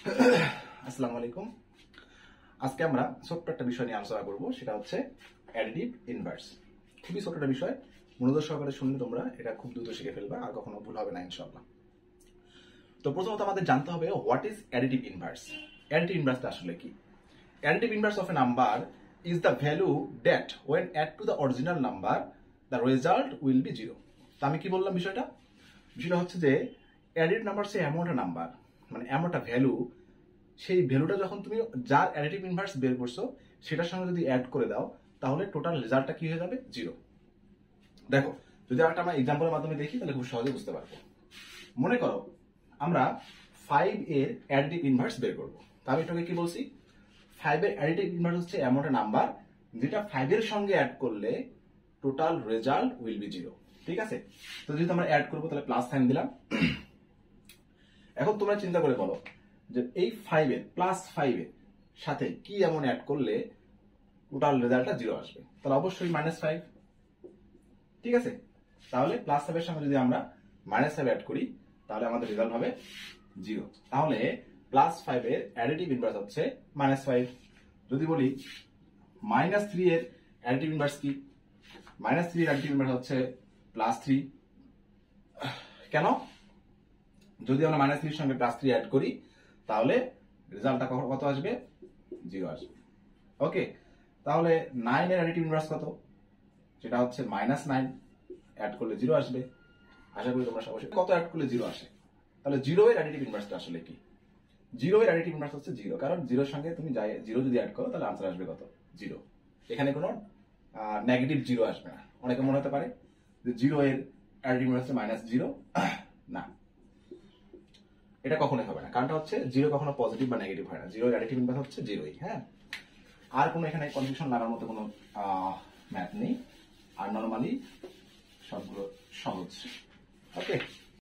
আসসালামু আলাইকুম। আজকে আমরা ছোট্ট একটা বিষয় নিয়ে আলোচনা করব, সেটা হচ্ছে অ্যাডিটিভ ইনভার্স। খুবই ছোট একটা বিষয়, মনোযোগ সহকারে শুনলে তোমরা এটা খুব দ্রুত শিখে ফেলবা, আর কখনো ভুল হবে না ইনশাআল্লাহ। তো প্রথমত আমাদের জানতে হবে হোয়াট ইজ অ্যাডিটিভ ইনভার্স। অ্যাডিটিভ ইনভার্সটা আসলে কি? Additive inverse of a number is the value that when add to the original number the result will be zero. তা আমি কি বললাম বিষয়টা হচ্ছে যে অ্যাডিটিভ নাম্বার সে এমন একটা নাম্বার, মানে এমন একটা ভ্যালু, সেই ভ্যালুটা যখন তুমি যার অ্যাডিটিভ ইনভার্স বের করছো সেটার সঙ্গে যদি অ্যাড করে দাও, তাহলে টোটাল রেজাল্টটা কি হয়ে যাবে? জিরো। দেখো, যদি একটা আমরা এক্সাম্পলের মাধ্যমে দেখি তাহলে খুব সহজে বুঝতে পারবো। মনে করো আমরা 5 এর অ্যাডিটিভ ইনভার্স বের করবো। তা আমি এটাকে কি বলছি? 5 এর অ্যাডিটিভ ইনভার্স হচ্ছে এমন একটা নাম্বার যেটা 5 এর সঙ্গে অ্যাড করলে total result will be zero. ঠিক আছে? তো যেহেতু আমরা অ্যাড করবো তাহলে প্লাস সাইন দিলাম। এখন তোমরা চিন্তা করে বলো যে এই 5 এর প্লাস 5 এর সাথে কি এমন অ্যাড করলে টোটাল রেজাল্টটা জিরো আসবে? তাহলে অবশ্যই -5। ঠিক আছে? তাহলে প্লাস 5 এর সঙ্গে যদি আমরা -5 অ্যাড করি তাহলে আমাদের রেজাল্ট হবে জিরো। তাহলে +5 এর অ্যাডিটিভ ইনভার্স হচ্ছে -5। যদি বলি -3 এর অ্যাডিটিভ ইনভার্স কি? -3 এর অ্যাডিটিভ ইনভার্স হচ্ছে +3। কেন? যদি আমরা -3 এর সঙ্গে +3 অ্যাড করি তাহলে রেজাল্টটা কত আসবে? জিরো আসবে। ওকে, তাহলে 9 এর অ্যাডিটিভ ইনভার্স কত? সেটা হচ্ছে -9। অ্যাড করলে জিরো আসবে। আশা করি তোমরা সবাই কত অ্যাড করলে জিরো আসে। তাহলে 0 এর অ্যাডিটিভ ইনভার্সটা আসলে কি? 0 এর অ্যাডিটিভ ইনভার্স হচ্ছে জিরো, কারণ জিরোর সঙ্গে তুমি জিরো যদি অ্যাড করো তাহলে আনসার আসবে কত? জিরো। এখানে কোনো নেগেটিভ জিরো আসবে না। অনেকে মনে হতে পারে যে 0 এর অ্যাডিটিভ ইনভার্স হচ্ছে -0। না, এটা কখনোই হবে না। কারণটা হচ্ছে জিরো কখনো পজিটিভ বা নেগেটিভ হয় না। 0 এর অ্যাডিটিভ ইনভার্স হচ্ছে জিরোই। হ্যাঁ, আর কোনো এখানে কনফিউশন লাগার মতো কোনো ম্যাথ নেই, আর নরমালি সবগুলো সহজ। ওকে।